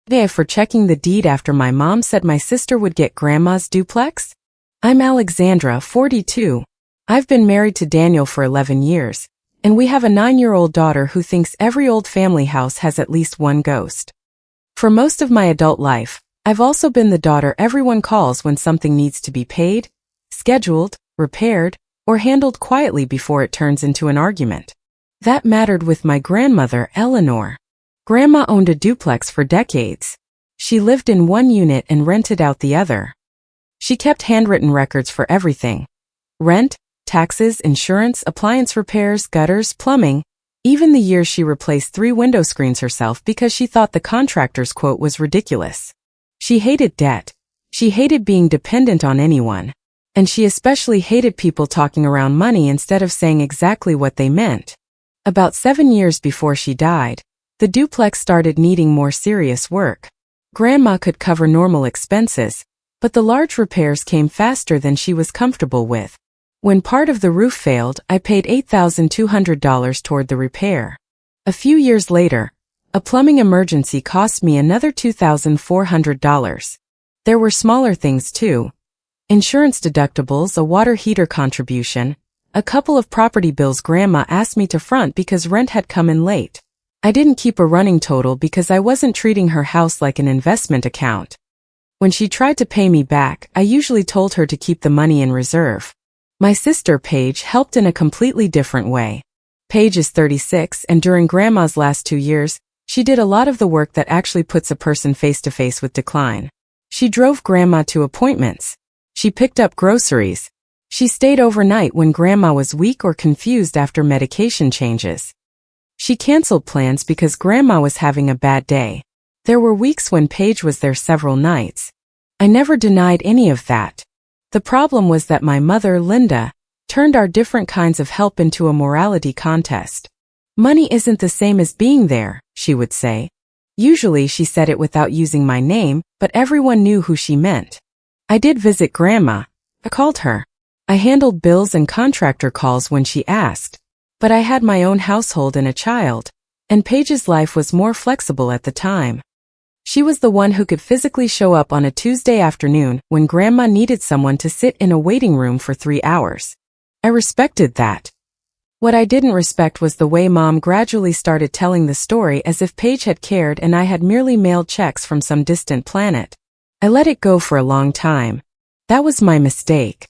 Day for checking the deed after my mom said my sister would get grandma's duplex? I'm Alexandra, 42. I've been married to Daniel for 11 years, and we have a 9-year-old daughter who thinks every old family house has at least one ghost. For most of my adult life, I've also been the daughter everyone calls when something needs to be paid, scheduled, repaired, or handled quietly before it turns into an argument. That mattered with my grandmother, Eleanor. Grandma owned a duplex for decades. She lived in one unit and rented out the other. She kept handwritten records for everything: rent, taxes, insurance, appliance repairs, gutters, plumbing, even the years she replaced 3 window screens herself because she thought the contractor's quote was ridiculous. She hated debt. She hated being dependent on anyone. And she especially hated people talking around money instead of saying exactly what they meant. About 7 years before she died, the duplex started needing more serious work. Grandma could cover normal expenses, but the large repairs came faster than she was comfortable with. When part of the roof failed, I paid $8,200 toward the repair. A few years later, a plumbing emergency cost me another $2,400. There were smaller things too: insurance deductibles, a water heater contribution, a couple of property bills Grandma asked me to front because rent had come in late. I didn't keep a running total because I wasn't treating her house like an investment account. When she tried to pay me back, I usually told her to keep the money in reserve. My sister, Paige, helped in a completely different way. Paige is 36, and during Grandma's last 2 years, she did a lot of the work that actually puts a person face to face with decline. She drove Grandma to appointments. She picked up groceries. She stayed overnight when Grandma was weak or confused after medication changes. She canceled plans because Grandma was having a bad day. There were weeks when Paige was there several nights. I never denied any of that. The problem was that my mother, Linda, turned our different kinds of help into a morality contest. Money isn't the same as being there, she would say. Usually she said it without using my name, but everyone knew who she meant. I did visit Grandma. I called her. I handled bills and contractor calls when she asked. But I had my own household and a child, and Paige's life was more flexible at the time. She was the one who could physically show up on a Tuesday afternoon when Grandma needed someone to sit in a waiting room for 3 hours. I respected that. What I didn't respect was the way Mom gradually started telling the story as if Paige had cared and I had merely mailed checks from some distant planet. I let it go for a long time. That was my mistake.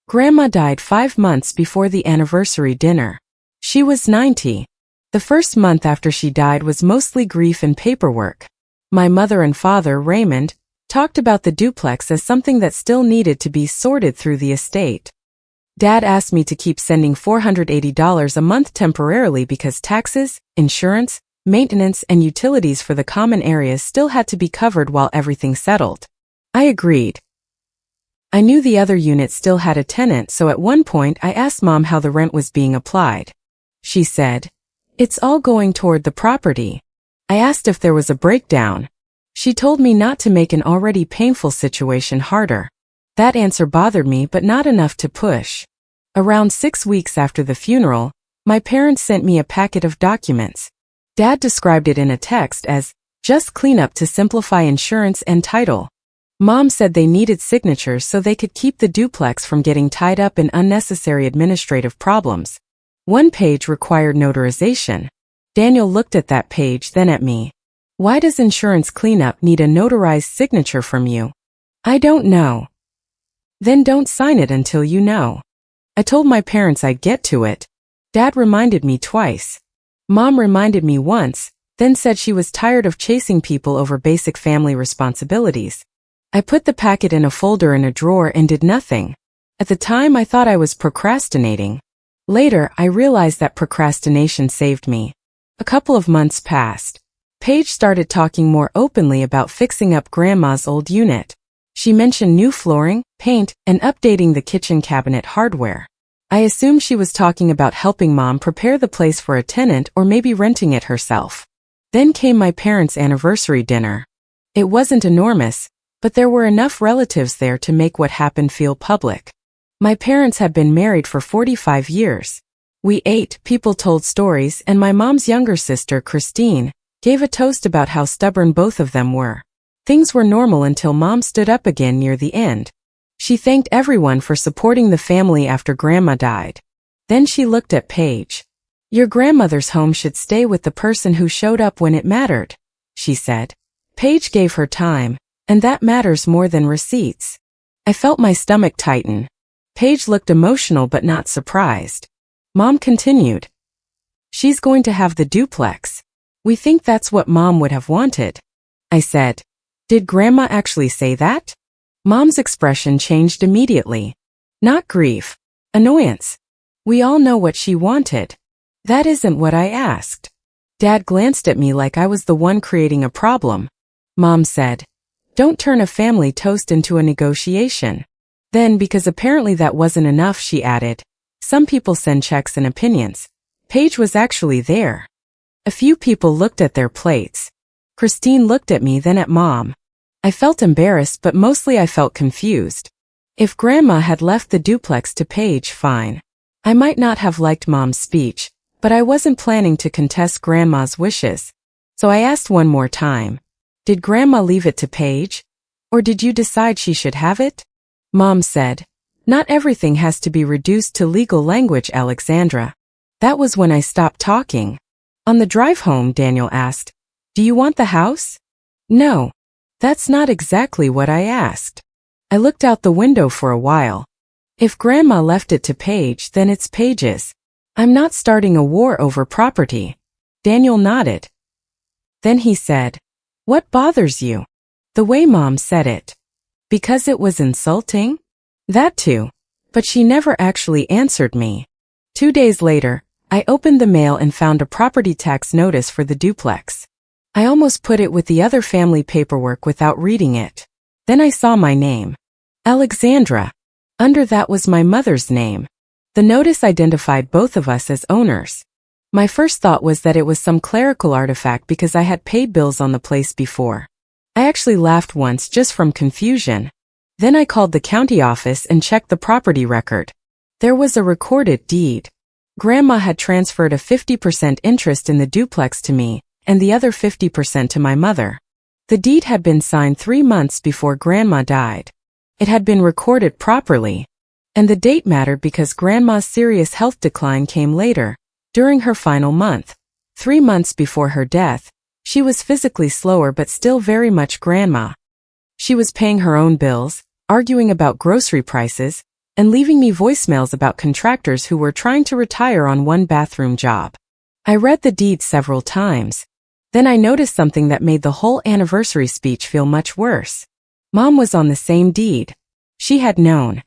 Grandma died 5 months before the anniversary dinner. She was 90. The first month after she died was mostly grief and paperwork. My mother and father, Raymond, talked about the duplex as something that still needed to be sorted through the estate. Dad asked me to keep sending $480 a month temporarily because taxes, insurance, maintenance, and utilities for the common areas still had to be covered while everything settled. I agreed. I knew the other unit still had a tenant, so at one point I asked Mom how the rent was being applied. She said, "It's all going toward the property." I asked if there was a breakdown. She told me not to make an already painful situation harder. That answer bothered me, but not enough to push. Around 6 weeks after the funeral, my parents sent me a packet of documents. Dad described it in a text as, "just cleanup to simplify insurance and title." Mom said they needed signatures so they could keep the duplex from getting tied up in unnecessary administrative problems. One page required notarization. Daniel looked at that page, then at me. "Why does insurance cleanup need a notarized signature from you?" "I don't know." "Then don't sign it until you know." I told my parents I'd get to it. Dad reminded me twice. Mom reminded me once, then said she was tired of chasing people over basic family responsibilities. I put the packet in a folder in a drawer and did nothing. At the time I thought I was procrastinating. Later, I realized that procrastination saved me. A couple of months passed. Paige started talking more openly about fixing up Grandma's old unit. She mentioned new flooring, paint, and updating the kitchen cabinet hardware. I assumed she was talking about helping Mom prepare the place for a tenant or maybe renting it herself. Then came my parents' anniversary dinner. It wasn't enormous, but there were enough relatives there to make what happened feel public. My parents had been married for 45 years. We ate, people told stories, and my mom's younger sister, Christine, gave a toast about how stubborn both of them were. Things were normal until Mom stood up again near the end. She thanked everyone for supporting the family after Grandma died. Then she looked at Paige. "Your grandmother's home should stay with the person who showed up when it mattered," she said. Paige gave her time, and that matters more than receipts. I felt my stomach tighten. Paige looked emotional but not surprised. Mom continued. "She's going to have the duplex. We think that's what Mom would have wanted." I said, "Did Grandma actually say that?" Mom's expression changed immediately. Not grief. Annoyance. "We all know what she wanted." "That isn't what I asked." Dad glanced at me like I was the one creating a problem. Mom said, "Don't turn a family toast into a negotiation." Then, because apparently that wasn't enough, she added, "Some people send checks and opinions." Paige was actually there. A few people looked at their plates. Christine looked at me, then at Mom. I felt embarrassed, but mostly I felt confused. If Grandma had left the duplex to Paige, fine. I might not have liked Mom's speech, but I wasn't planning to contest Grandma's wishes. So I asked one more time, "Did Grandma leave it to Paige? Or did you decide she should have it?" Mom said, "Not everything has to be reduced to legal language, Alexandra." That was when I stopped talking. On the drive home, Daniel asked, "Do you want the house?" "No. That's not exactly what I asked." I looked out the window for a while. If Grandma left it to Paige, then it's Paige's. I'm not starting a war over property. Daniel nodded. Then he said, "What bothers you?" The way Mom said it. Because it was insulting? That too. But she never actually answered me. 2 days later, I opened the mail and found a property tax notice for the duplex. I almost put it with the other family paperwork without reading it. Then I saw my name. Alexandra. Under that was my mother's name. The notice identified both of us as owners. My first thought was that it was some clerical artifact because I had paid bills on the place before. I actually laughed once just from confusion. Then I called the county office and checked the property record. There was a recorded deed. Grandma had transferred a 50% interest in the duplex to me, and the other 50% to my mother. The deed had been signed 3 months before Grandma died. It had been recorded properly. And the date mattered because Grandma's serious health decline came later, during her final month. 3 months before her death, she was physically slower but still very much Grandma. She was paying her own bills, arguing about grocery prices, and leaving me voicemails about contractors who were trying to retire on one bathroom job. I read the deed several times. Then I noticed something that made the whole anniversary speech feel much worse. Mom was on the same deed. She had known.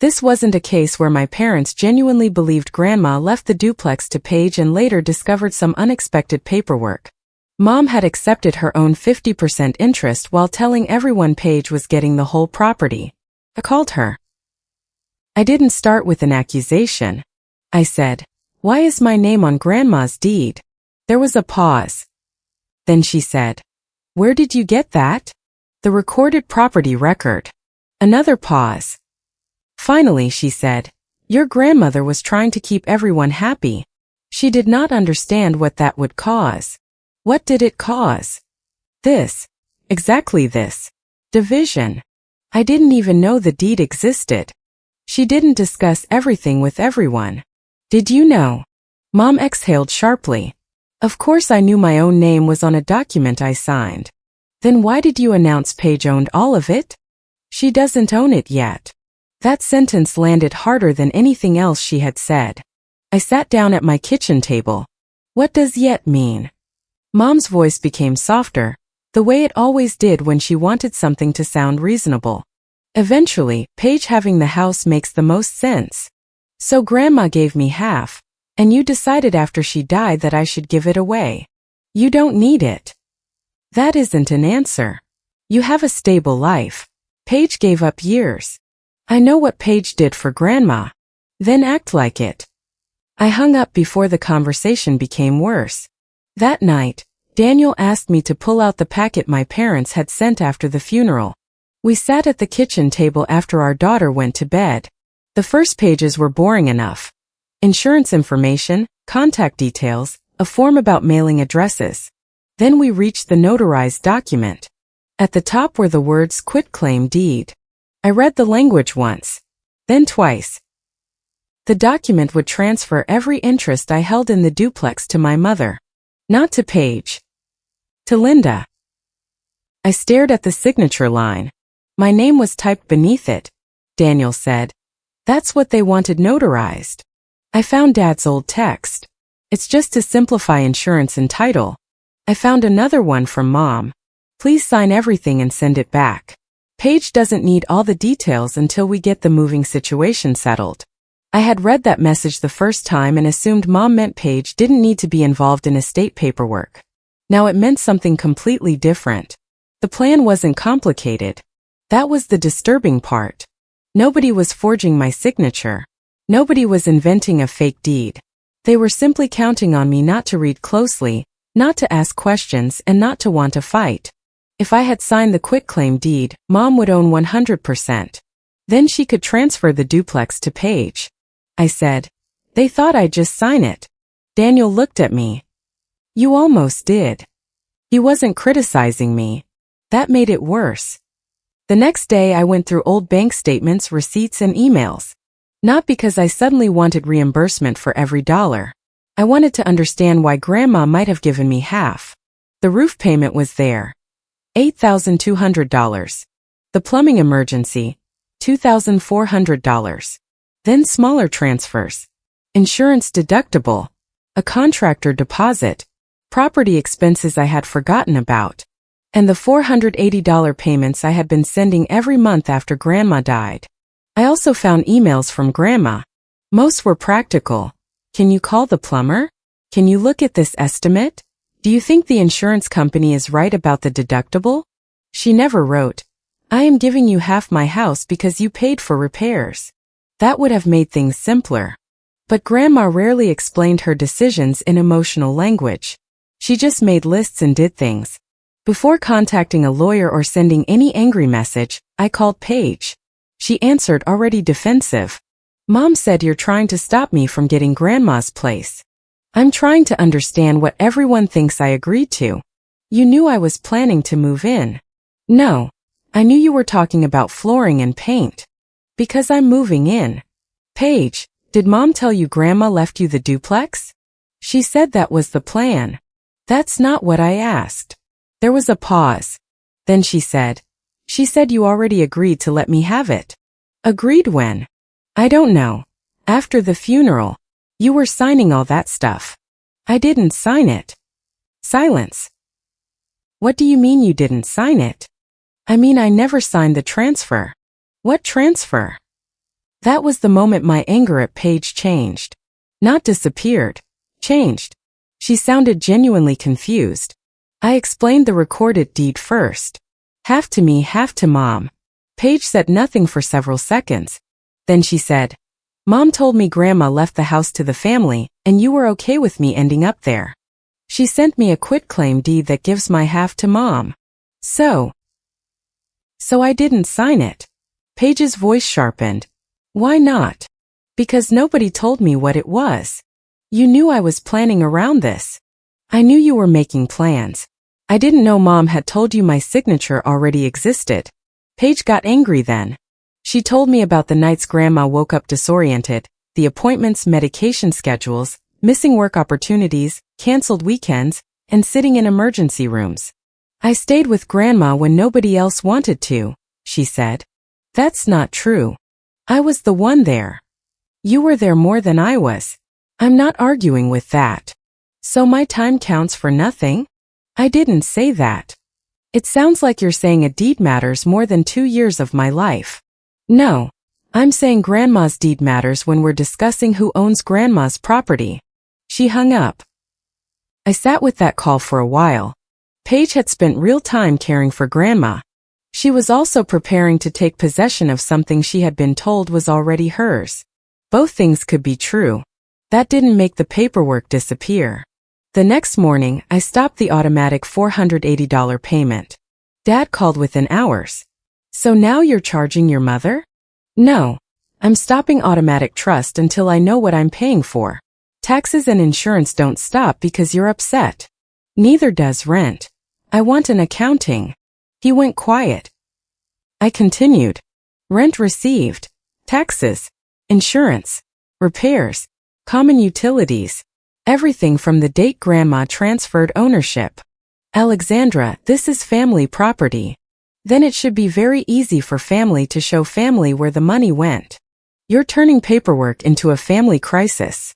This wasn't a case where my parents genuinely believed Grandma left the duplex to Paige and later discovered some unexpected paperwork. Mom had accepted her own 50% interest while telling everyone Paige was getting the whole property. I called her. I didn't start with an accusation. I said, "Why is my name on Grandma's deed?" There was a pause. Then she said, "Where did you get that?" "The recorded property record." Another pause. Finally, she said, "Your grandmother was trying to keep everyone happy. She did not understand what that would cause." What did it cause? This. Exactly this. Division. I didn't even know the deed existed. She didn't discuss everything with everyone. Did you know? Mom exhaled sharply. Of course I knew my own name was on a document I signed. Then why did you announce Paige owned all of it? She doesn't own it yet. That sentence landed harder than anything else she had said. I sat down at my kitchen table. What does yet mean? Mom's voice became softer, the way it always did when she wanted something to sound reasonable. Eventually, Paige having the house makes the most sense. So Grandma gave me half, and you decided after she died that I should give it away. You don't need it. That isn't an answer. You have a stable life. Paige gave up years. I know what Paige did for Grandma. Then act like it. I hung up before the conversation became worse. That night, Daniel asked me to pull out the packet my parents had sent after the funeral. We sat at the kitchen table after our daughter went to bed. The first pages were boring enough. Insurance information, contact details, a form about mailing addresses. Then we reached the notarized document. At the top were the words quitclaim deed. I read the language once, then twice. The document would transfer every interest I held in the duplex to my mother. Not to Paige. To Linda. I stared at the signature line. My name was typed beneath it. Daniel said. That's what they wanted notarized. I found Dad's old text. It's just to simplify insurance and title. I found another one from Mom. Please sign everything and send it back. Paige doesn't need all the details until we get the moving situation settled. I had read that message the first time and assumed Mom meant Paige didn't need to be involved in estate paperwork. Now it meant something completely different. The plan wasn't complicated. That was the disturbing part. Nobody was forging my signature. Nobody was inventing a fake deed. They were simply counting on me not to read closely, not to ask questions, and not to want to fight. If I had signed the quitclaim deed, Mom would own 100%. Then she could transfer the duplex to Paige. I said, they thought I'd just sign it. Daniel looked at me. You almost did. He wasn't criticizing me. That made it worse. The next day I went through old bank statements, receipts, and emails. Not because I suddenly wanted reimbursement for every dollar. I wanted to understand why Grandma might have given me half. The roof payment was there. $8,200. The plumbing emergency. $2,400. Then smaller transfers. Insurance deductible. A contractor deposit. Property expenses I had forgotten about. And the $480 payments I had been sending every month after Grandma died. I also found emails from Grandma. Most were practical. Can you call the plumber? Can you look at this estimate? Do you think the insurance company is right about the deductible? She never wrote, I am giving you half my house because you paid for repairs. That would have made things simpler. But Grandma rarely explained her decisions in emotional language. She just made lists and did things. Before contacting a lawyer or sending any angry message, I called Paige. She answered already defensive. Mom said you're trying to stop me from getting Grandma's place. I'm trying to understand what everyone thinks I agreed to. You knew I was planning to move in. No. I knew you were talking about flooring and paint. Because I'm moving in. Paige, did Mom tell you Grandma left you the duplex? She said that was the plan. That's not what I asked. There was a pause. Then she said you already agreed to let me have it. Agreed when? I don't know. After the funeral. You were signing all that stuff. I didn't sign it. Silence. What do you mean you didn't sign it? I mean I never signed the transfer. What transfer? That was the moment my anger at Paige changed. Not disappeared. Changed. She sounded genuinely confused. I explained the recorded deed first. Half to me, half to Mom. Paige said nothing for several seconds. Then she said, Mom told me Grandma left the house to the family, and you were okay with me ending up there. She sent me a quitclaim deed that gives my half to Mom. So I didn't sign it. Paige's voice sharpened. Why not? Because nobody told me what it was. You knew I was planning around this. I knew you were making plans. I didn't know Mom had told you my signature already existed. Paige got angry then. She told me about the nights Grandma woke up disoriented, the appointments, medication schedules, missing work opportunities, canceled weekends, and sitting in emergency rooms. I stayed with Grandma when nobody else wanted to, she said. That's not true. I was the one there. You were there more than I was. I'm not arguing with that. So my time counts for nothing? I didn't say that. It sounds like you're saying a deed matters more than 2 years of my life. No. I'm saying Grandma's deed matters when we're discussing who owns Grandma's property. She hung up. I sat with that call for a while. Paige had spent real time caring for Grandma. She was also preparing to take possession of something she had been told was already hers. Both things could be true. That didn't make the paperwork disappear. The next morning, I stopped the automatic $480 payment. Dad called within hours. So now you're charging your mother? No. I'm stopping automatic trust until I know what I'm paying for. Taxes and insurance don't stop because you're upset. Neither does rent. I want an accounting. He went quiet. I continued. Rent received, taxes, insurance, repairs, common utilities, everything from the date Grandma transferred ownership. Alexandra, this is family property. Then it should be very easy for family to show family where the money went. You're turning paperwork into a family crisis.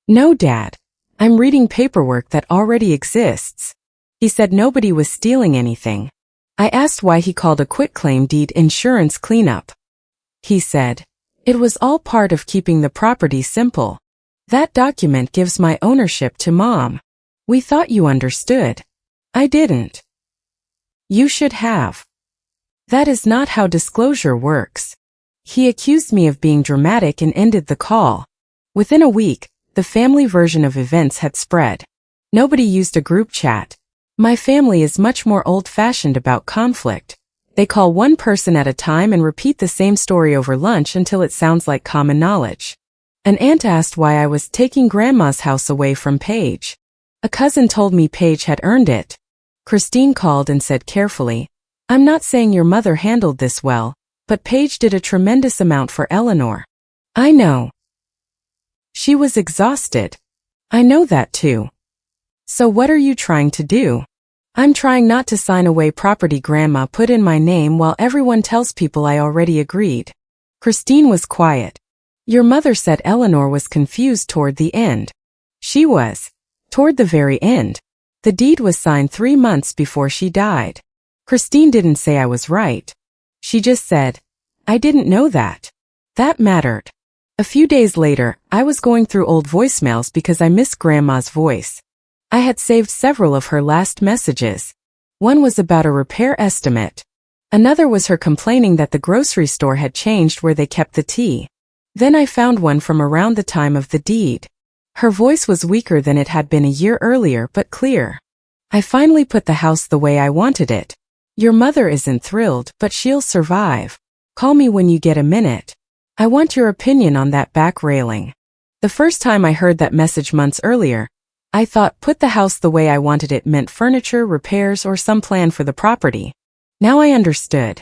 No, Dad. I'm reading paperwork that already exists. He said nobody was stealing anything. I asked why he called a quitclaim deed insurance cleanup. He said, it was all part of keeping the property simple. That document gives my ownership to Mom. We thought you understood. I didn't. You should have. That is not how disclosure works. He accused me of being dramatic and ended the call. Within a week, the family version of events had spread. Nobody used a group chat. My family is much more old-fashioned about conflict. They call one person at a time and repeat the same story over lunch until it sounds like common knowledge. An aunt asked why I was taking Grandma's house away from Paige. A cousin told me Paige had earned it. Christine called and said carefully, I'm not saying your mother handled this well, but Paige did a tremendous amount for Eleanor. I know. She was exhausted. I know that too. So what are you trying to do? I'm trying not to sign away property Grandma put in my name while everyone tells people I already agreed. Christine was quiet. Your mother said Eleanor was confused toward the end. She was. Toward the very end. The deed was signed 3 months before she died. Christine didn't say I was right. She just said, I didn't know that. That mattered. A few days later, I was going through old voicemails because I missed Grandma's voice. I had saved several of her last messages. One was about a repair estimate. Another was her complaining that the grocery store had changed where they kept the tea. Then I found one from around the time of the deed. Her voice was weaker than it had been a year earlier but clear. I finally put the house the way I wanted it. Your mother isn't thrilled, but she'll survive. Call me when you get a minute. I want your opinion on that back railing. The first time I heard that message months earlier, I thought put the house the way I wanted it meant furniture, repairs, or some plan for the property. Now I understood.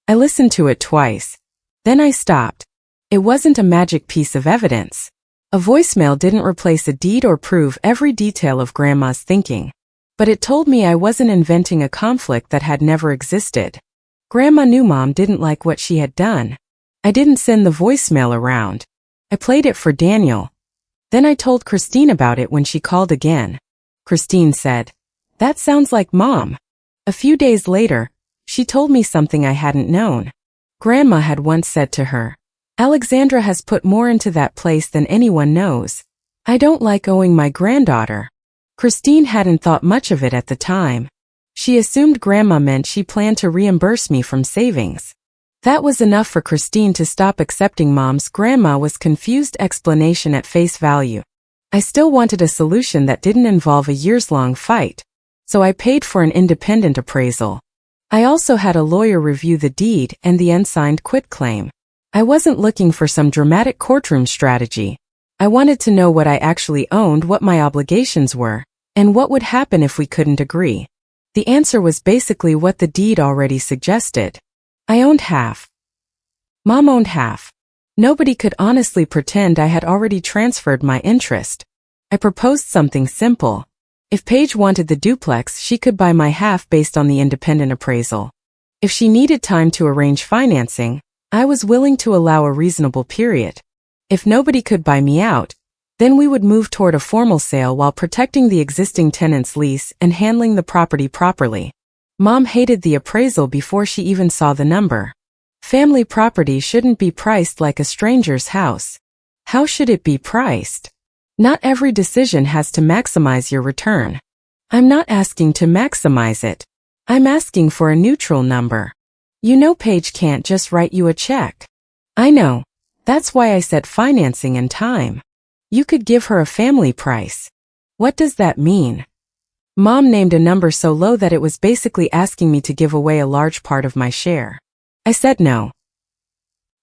I listened to it twice. Then I stopped. It wasn't a magic piece of evidence. A voicemail didn't replace a deed or prove every detail of Grandma's thinking. But it told me I wasn't inventing a conflict that had never existed. Grandma knew Mom didn't like what she had done. I didn't send the voicemail around. I played it for Daniel. Then I told Christine about it when she called again. Christine said, that sounds like Mom. A few days later, she told me something I hadn't known. Grandma had once said to her, Alexandra has put more into that place than anyone knows. I don't like owing my granddaughter. Christine hadn't thought much of it at the time. She assumed Grandma meant she planned to reimburse me from savings. That was enough for Christine to stop accepting Mom's Grandma was confused explanation at face value. I still wanted a solution that didn't involve a years-long fight, so I paid for an independent appraisal. I also had a lawyer review the deed and the unsigned quitclaim. I wasn't looking for some dramatic courtroom strategy. I wanted to know what I actually owned, what my obligations were, and what would happen if we couldn't agree. The answer was basically what the deed already suggested. I owned half. Mom owned half. Nobody could honestly pretend I had already transferred my interest. I proposed something simple. If Paige wanted the duplex, she could buy my half based on the independent appraisal. If she needed time to arrange financing, I was willing to allow a reasonable period. If nobody could buy me out, then we would move toward a formal sale while protecting the existing tenant's lease and handling the property properly. Mom hated the appraisal before she even saw the number. Family property shouldn't be priced like a stranger's house. How should it be priced? Not every decision has to maximize your return. I'm not asking to maximize it. I'm asking for a neutral number. You know Paige can't just write you a check. I know. That's why I said financing and time. You could give her a family price. What does that mean? Mom named a number so low that it was basically asking me to give away a large part of my share. I said no.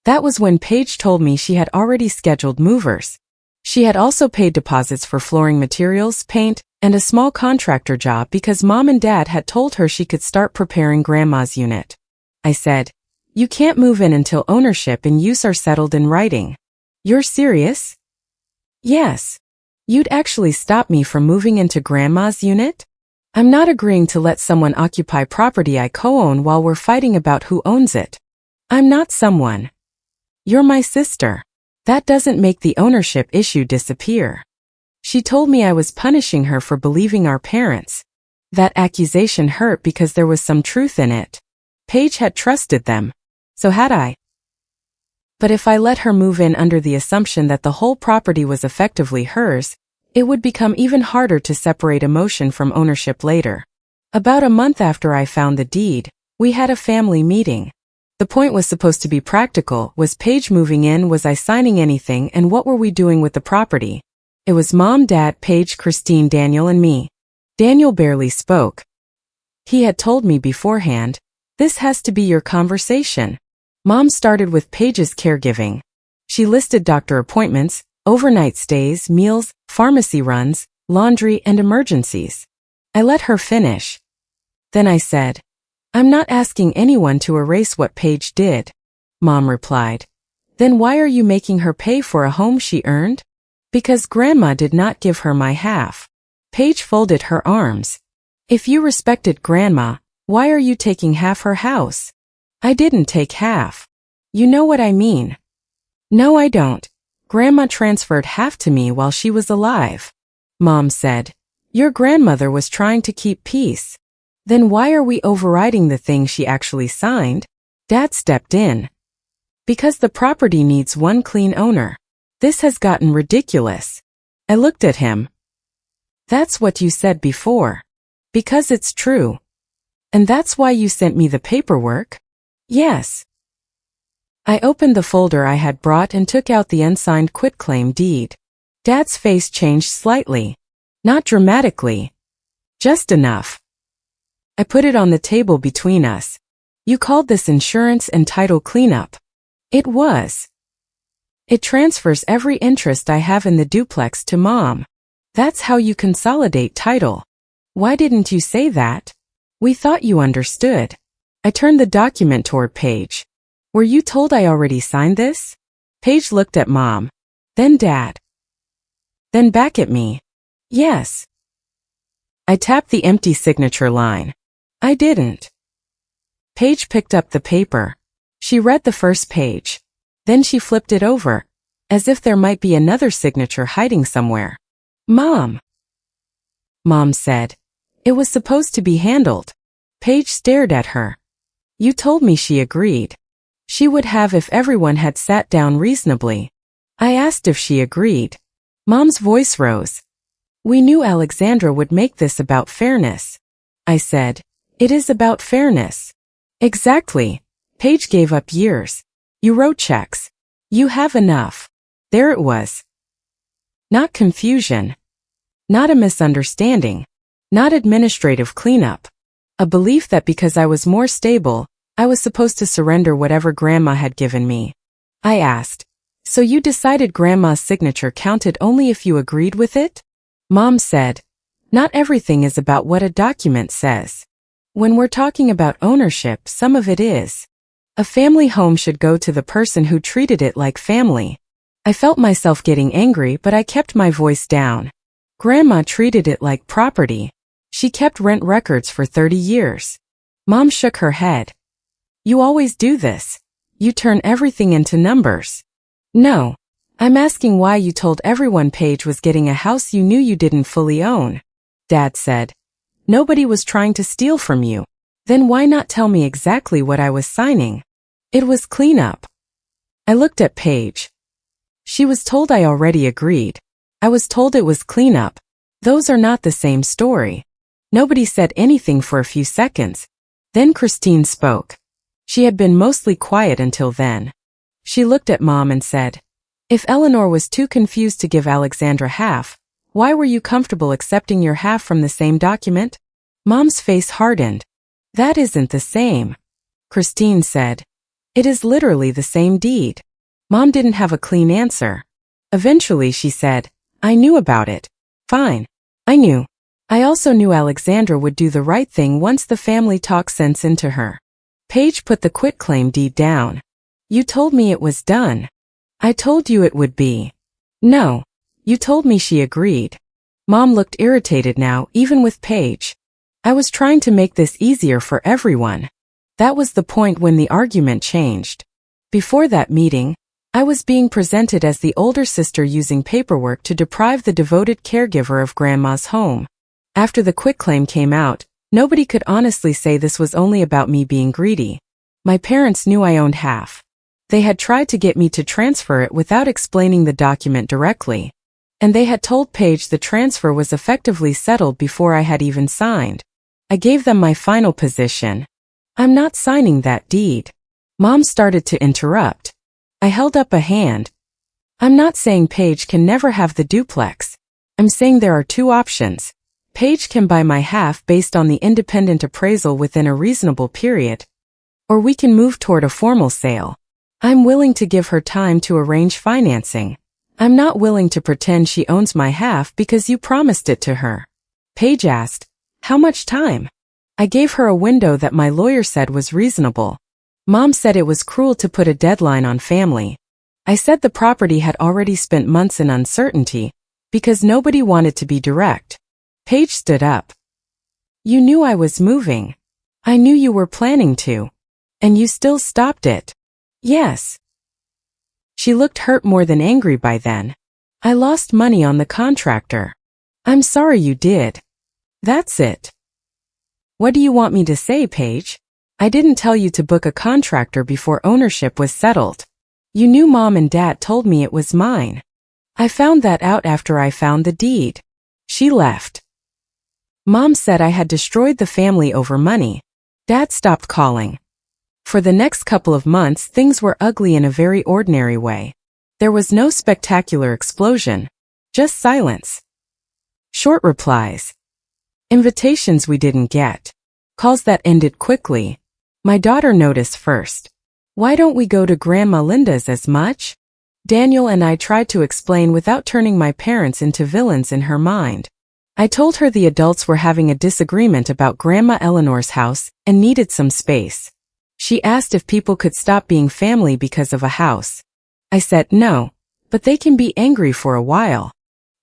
That was when Paige told me she had already scheduled movers. She had also paid deposits for flooring materials, paint, and a small contractor job because Mom and Dad had told her she could start preparing Grandma's unit. I said, "You can't move in until ownership and use are settled in writing." "You're serious?" "Yes. You'd actually stop me from moving into Grandma's unit? I'm not agreeing to let someone occupy property I co-own while we're fighting about who owns it. I'm not someone. You're my sister. That doesn't make the ownership issue disappear." She told me I was punishing her for believing our parents. That accusation hurt because there was some truth in it. Paige had trusted them. So had I. But if I let her move in under the assumption that the whole property was effectively hers, it would become even harder to separate emotion from ownership later. About a month after I found the deed, we had a family meeting. The point was supposed to be practical. Was Paige moving in? Was I signing anything? And what were we doing with the property? It was Mom, Dad, Paige, Christine, Daniel, and me. Daniel barely spoke. He had told me beforehand, "This has to be your conversation." Mom started with Paige's caregiving. She listed doctor appointments, overnight stays, meals, pharmacy runs, laundry, and emergencies. I let her finish. Then I said, "I'm not asking anyone to erase what Paige did." Mom replied, "Then why are you making her pay for a home she earned?" "Because Grandma did not give her my half." Paige folded her arms. "If you respected Grandma, why are you taking half her house?" "I didn't take half. You know what I mean." "No, I don't. Grandma transferred half to me while she was alive." Mom said, "Your grandmother was trying to keep peace. Then why are we overriding the thing she actually signed?" Dad stepped in. "Because the property needs one clean owner. This has gotten ridiculous." I looked at him. "That's what you said before." "Because it's true." "And that's why you sent me the paperwork?" "Yes." I opened the folder I had brought and took out the unsigned quitclaim deed. Dad's face changed slightly. Not dramatically. Just enough. I put it on the table between us. "You called this insurance and title cleanup." It was. "It transfers every interest I have in the duplex to Mom. That's how you consolidate title." "Why didn't you say that? We thought you understood." I turned the document toward Paige. "Were you told I already signed this?" Paige looked at Mom. Then Dad. Then back at me. "Yes." I tapped the empty signature line. "I didn't." Paige picked up the paper. She read the first page. Then she flipped it over, as if there might be another signature hiding somewhere. "Mom." Mom said, "It was supposed to be handled." Paige stared at her. "You told me she agreed." "She would have if everyone had sat down reasonably." I asked if she agreed. Mom's voice rose. "We knew Alexandra would make this about fairness." I said, "It is about fairness." "Exactly." Paige gave up years. "You wrote checks. You have enough." There it was. Not confusion. Not a misunderstanding. Not administrative cleanup. A belief that because I was more stable, I was supposed to surrender whatever Grandma had given me. I asked, "So you decided Grandma's signature counted only if you agreed with it?" Mom said, "Not everything is about what a document says. When we're talking about ownership, some of it is. A family home should go to the person who treated it like family." I felt myself getting angry, but I kept my voice down. Grandma treated it like property. She kept rent records for 30 years. Mom shook her head. "You always do this. You turn everything into numbers." "No. I'm asking why you told everyone Paige was getting a house you knew you didn't fully own." Dad said, "Nobody was trying to steal from you. Then why not tell me exactly what I was signing?" "It was cleanup." I looked at Paige. She was told I already agreed. I was told it was cleanup. Those are not the same story. Nobody said anything for a few seconds. Then Christine spoke. She had been mostly quiet until then. She looked at Mom and said, "If Eleanor was too confused to give Alexandra half, why were you comfortable accepting your half from the same document?" Mom's face hardened. "That isn't the same." Christine said, "It is literally the same deed." Mom didn't have a clean answer. Eventually she said, "I knew about it." "Fine. I knew. I also knew Alexandra would do the right thing once the family talked sense into her. Paige put the quitclaim deed down. You told me it was done. I told you it would be. No. You told me. She agreed. Mom looked irritated now, even with Paige. I was trying to make this easier for everyone. That was the point when the argument changed. Before that meeting, I was being presented as the older sister using paperwork to deprive the devoted caregiver of Grandma's home. After the quitclaim came out, nobody could honestly say this was only about me being greedy. My parents knew I owned half. They had tried to get me to transfer it without explaining the document directly. And they had told Paige the transfer was effectively settled before I had even signed. I gave them my final position. I'm not signing that deed. Mom started to interrupt. I held up a hand. I'm not saying Paige can never have the duplex. I'm saying there are two options. Paige can buy my half based on the independent appraisal within a reasonable period. Or we can move toward a formal sale. I'm willing to give her time to arrange financing. I'm not willing to pretend she owns my half because you promised it to her. Paige asked, how much time? I gave her a window that my lawyer said was reasonable. Mom said it was cruel to put a deadline on family. I said the property had already spent months in uncertainty because nobody wanted to be direct. Paige stood up. You knew I was moving. I knew you were planning to. And you still stopped it. Yes. She looked hurt more than angry by then. I lost money on the contractor. I'm sorry you did. That's it. What do you want me to say, Paige? I didn't tell you to book a contractor before ownership was settled. You knew Mom and Dad told me it was mine. I found that out after I found the deed. She left. Mom said I had destroyed the family over money. Dad stopped calling. For the next couple of months, things were ugly in a very ordinary way. There was no spectacular explosion. Just silence. Short replies. Invitations we didn't get. Calls that ended quickly. My daughter noticed first. Why don't we go to Grandma Linda's as much? Daniel and I tried to explain without turning my parents into villains in her mind. I told her the adults were having a disagreement about Grandma Eleanor's house and needed some space. She asked if people could stop being family because of a house. I said no, but they can be angry for a while.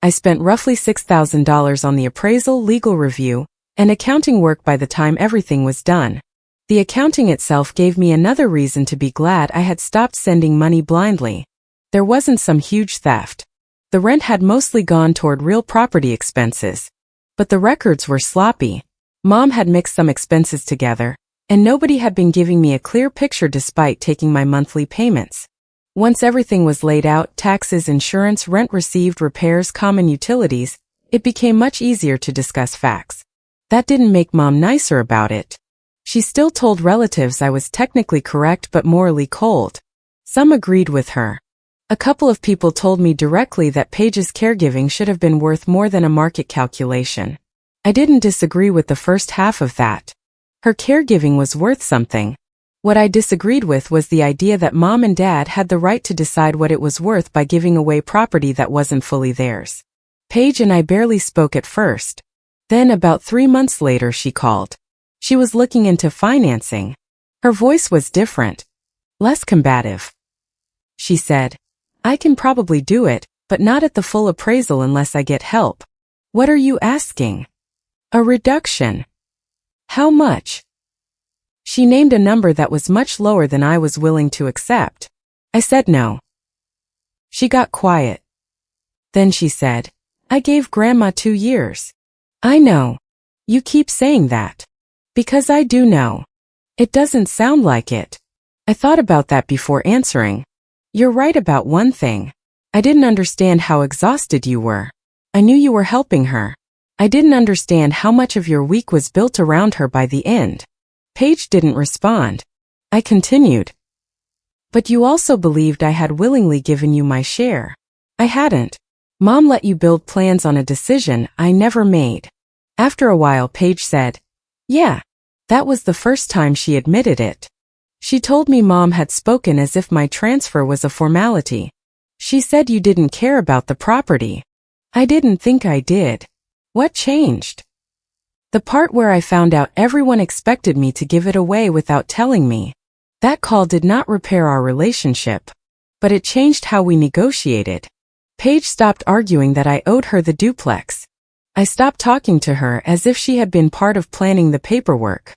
I spent roughly $6,000 on the appraisal, legal review, and accounting work by the time everything was done. The accounting itself gave me another reason to be glad I had stopped sending money blindly. There wasn't some huge theft. The rent had mostly gone toward real property expenses. But the records were sloppy. Mom had mixed some expenses together, and nobody had been giving me a clear picture despite taking my monthly payments. Once everything was laid out, taxes, insurance, rent received, repairs, common utilities, it became much easier to discuss facts. That didn't make Mom nicer about it. She still told relatives I was technically correct but morally cold. Some agreed with her. A couple of people told me directly that Paige's caregiving should have been worth more than a market calculation. I didn't disagree with the first half of that. Her caregiving was worth something. What I disagreed with was the idea that Mom and Dad had the right to decide what it was worth by giving away property that wasn't fully theirs. Paige and I barely spoke at first. Then about 3 months later she called. She was looking into financing. Her voice was different. Less combative. She said, I can probably do it, but not at the full appraisal unless I get help. What are you asking? A reduction. How much? She named a number that was much lower than I was willing to accept. I said no. She got quiet. Then she said, I gave Grandma 2 years. I know. You keep saying that. Because I do know. It doesn't sound like it. I thought about that before answering. You're right about one thing. I didn't understand how exhausted you were. I knew you were helping her. I didn't understand how much of your week was built around her by the end. Paige didn't respond. I continued. But you also believed I had willingly given you my share. I hadn't. Mom let you build plans on a decision I never made. After a while, Paige said, yeah, that was the first time she admitted it. She told me Mom had spoken as if my transfer was a formality. She said you didn't care about the property. I didn't think I did. What changed? The part where I found out everyone expected me to give it away without telling me. That call did not repair our relationship, but it changed how we negotiated. Paige stopped arguing that I owed her the duplex. I stopped talking to her as if she had been part of planning the paperwork.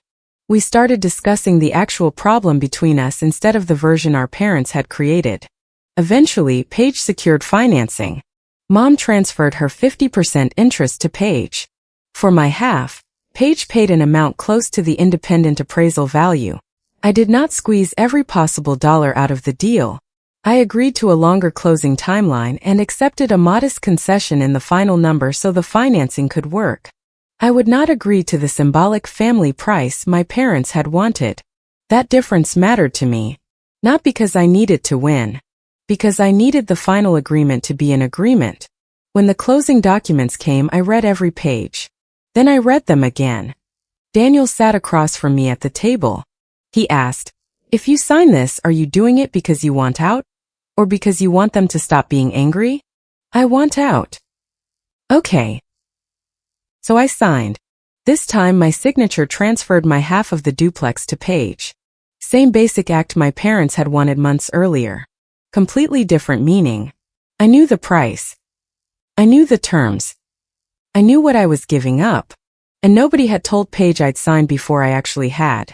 We started discussing the actual problem between us instead of the version our parents had created. Eventually, Paige secured financing. Mom transferred her 50% interest to Paige. For my half, Paige paid an amount close to the independent appraisal value. I did not squeeze every possible dollar out of the deal. I agreed to a longer closing timeline and accepted a modest concession in the final number so the financing could work. I would not agree to the symbolic family price my parents had wanted. That difference mattered to me. Not because I needed to win. Because I needed the final agreement to be an agreement. When the closing documents came, I read every page. Then I read them again. Daniel sat across from me at the table. He asked, "If you sign this, are you doing it because you want out? Or because you want them to stop being angry?" "I want out." "Okay." So I signed. This time my signature transferred my half of the duplex to Paige. Same basic act my parents had wanted months earlier. Completely different meaning. I knew the price. I knew the terms. I knew what I was giving up. And nobody had told Paige I'd signed before I actually had.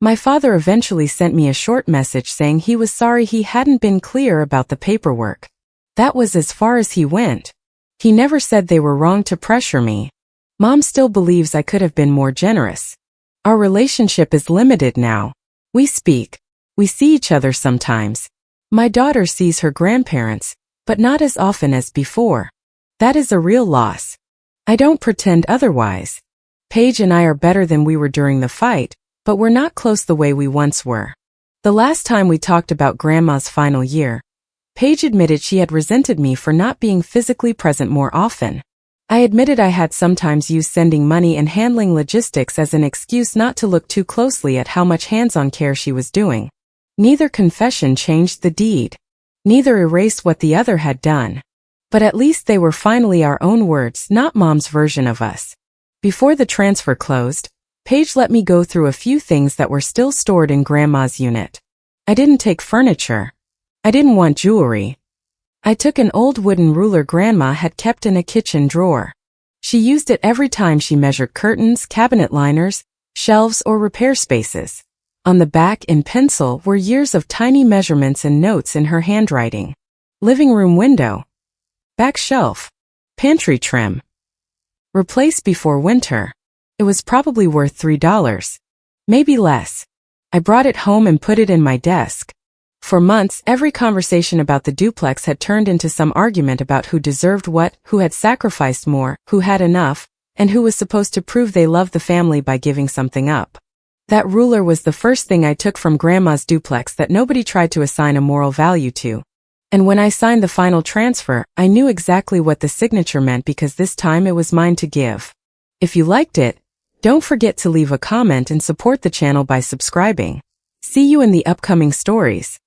My father eventually sent me a short message saying he was sorry he hadn't been clear about the paperwork. That was as far as he went. He never said they were wrong to pressure me. Mom still believes I could have been more generous. Our relationship is limited now. We speak. We see each other sometimes. My daughter sees her grandparents, but not as often as before. That is a real loss. I don't pretend otherwise. Paige and I are better than we were during the fight, but we're not close the way we once were. The last time we talked about Grandma's final year, Paige admitted she had resented me for not being physically present more often. I admitted I had sometimes used sending money and handling logistics as an excuse not to look too closely at how much hands-on care she was doing. Neither confession changed the deed. Neither erased what the other had done. But at least they were finally our own words, not Mom's version of us. Before the transfer closed, Paige let me go through a few things that were still stored in Grandma's unit. I didn't take furniture. I didn't want jewelry. I took an old wooden ruler Grandma had kept in a kitchen drawer. She used it every time she measured curtains, cabinet liners, shelves, or repair spaces. On the back in pencil were years of tiny measurements and notes in her handwriting. Living room window. Back shelf. Pantry trim. Replaced before winter. It was probably worth $3. Maybe less. I brought it home and put it in my desk. For months, every conversation about the duplex had turned into some argument about who deserved what, who had sacrificed more, who had enough, and who was supposed to prove they loved the family by giving something up. That ruler was the first thing I took from Grandma's duplex that nobody tried to assign a moral value to. And when I signed the final transfer, I knew exactly what the signature meant because this time it was mine to give. If you liked it, don't forget to leave a comment and support the channel by subscribing. See you in the upcoming stories.